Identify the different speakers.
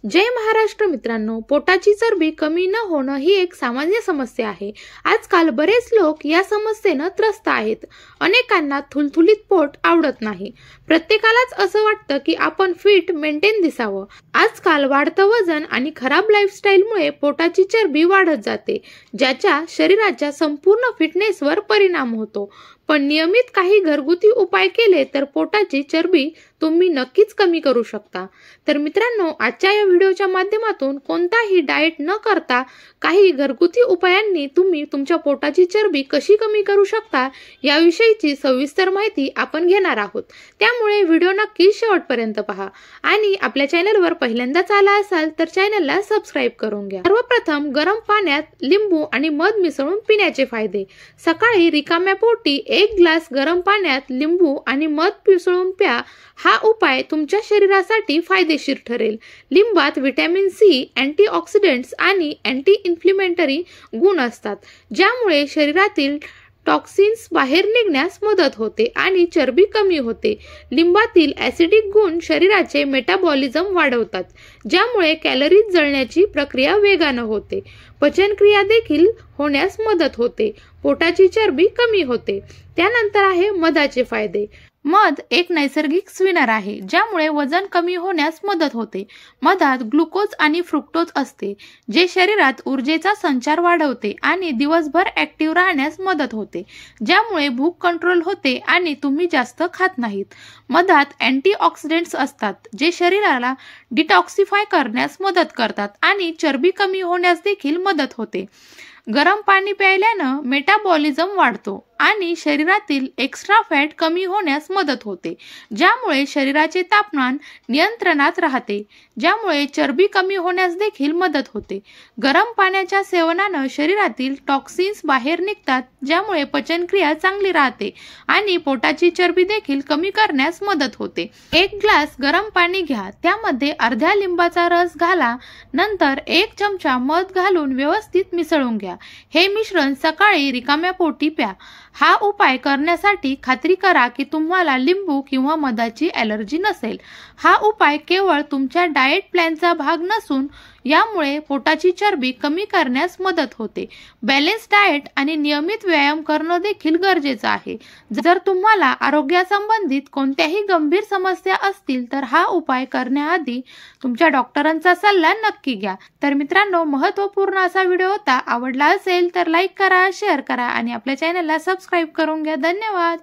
Speaker 1: जय महाराष्ट्र मित्रांनो, पोटाची चरबी कमी न होणं ही एक सामान्य समस्या आहे। आजकाल बरेच लोक या समस्येने त्रस्त आहेत। अनेकांना थुलथुलीत पोट आवडत नाही। प्रत्येकालाच असं वाटतं की आपण फिट मेंटेन दिसावं। आजकाल वाढतं वजन आणि खराब लाईफस्टाईलमुळे पोटाची चरबी वाढत जाते, ज्याच्या शरीराच्या संपूर्ण फिटनेसवर परिणाम होतो। पण नियमित काही घरगुती उपाय केले तर पोटाची चरबी तुम्ही नक्कीच कमी करू शकता। तर मित्रांनो, आजच्या या व्हिडिओच्या माध्यमातून कोणताही डाएट न करता काही घरगुती उपायांनी तुम्ही तुमच्या पोटाची चरबी कशी कमी करू शकता याविषयीची सविस्तर माहिती आपण घेणार आहोत। त्यामुळे व्हिडिओ नक्की शेवटपर्यंत पहा आणि आपल्या चॅनलवर पहिल्यांदाच आला असाल तर चॅनलला सबस्क्राइब करून घ्या। सर्वप्रथम गरम पाण्यात लिंबू आणि मध मिसळून पिण्याचे फायदे। सकाळी रिकाम्या पोटी 1 ग्लास गरम पाण्यात लिंबू आणि मध मिसळून प्या। हा उपाय तुमच्या शरीरासाठी फायदेशीर ठरेल। लिंबात व्हिटॅमिन सी, अँटीऑक्सिडंट्स आणि अँटी इन्फ्लेमेटरी गुण असतात, ज्यामुळे शरीरातील टॉक्सिन्स बाहेर निघण्यास मदत होते आणि चरबी कमी होते। लिंबातील ॲसिडिक गुण शरीराचे मेटाबॉलिझम वाढवतात, ज्यामुळे कॅलरीज जळण्याची प्रक्रिया वेगाने होते। पचनक्रिया देखील होण्यास मदत होते। पोटाची चरबी कमी होते। त्यानंतर आहे मधाचे फायदे। मध एक नैसर्गिक स्वीनर आहे, ज्यामुळे वजन कमी होण्यास मदत होते। मधात ग्लुकोज आणि फ्रुक्टोज असते, जे शरीरात ऊर्जेचा संचार वाढवते आणि दिवसभर ॲक्टिव्ह राहण्यास मदत होते, ज्यामुळे भूक कंट्रोल होते आणि तुम्ही जास्त खात नाहीत। मधात अँटीऑक्सिडंट्स असतात, जे शरीराला डिटॉक्सिफाय करण्यास मदत करतात आणि चरबी कमी होण्यास देखील मदत होते। गरम पाणी प्यायल्यानं मेटाबॉलिझम वाढतो आणि शरीरातील एक्स्ट्रा फॅट कमी होण्यास मदत होते, ज्यामुळे शरीराचे तापमान नियंत्रणात राहते, ज्यामुळे चरबी कमी होण्यास देखील मदत होते। गरम पाण्याच्या सेवनानं शरीरातील टॉक्सिन्स बाहेर निघतात, ज्यामुळे पचनक्रिया चांगली राहते आणि पोटाची चरबी देखील कमी करण्यास मदत होते। 1 ग्लास गरम पाणी घ्या, त्यामध्ये अर्ध्या लिंबाचा रस घाला, नंतर 1 चमचा मध घालून व्यवस्थित मिसळून घ्या। हे मिश्रण सकाळी रिकाम्या पोटी प्या। हा उपाय करण्यासाठी खात्री करा की तुम्हाला लिंबू किंवा मधाची ॲलर्जी नसेल। हा उपाय केवळ तुमच्या डाएट प्लॅनचा भाग नसून यामुळे पोटाची चरबी कमी करण्यास मदत होते। बॅलन्स डाएट आणि नियमित व्यायाम करणं देखील गरजेचं आहे। जर तुम्हाला आरोग्यासंबंधित कोणत्याही गंभीर समस्या असतील तर हा उपाय करण्याआधी तुमच्या डॉक्टरांचा सल्ला नक्की घ्या। तर मित्रांनो, महत्त्वपूर्ण असा व्हिडिओ होता। आवडला असेल तर लाईक करा, शेअर करा आणि आपल्या चॅनलला सबस्क्राइब करून घ्या। धन्यवाद।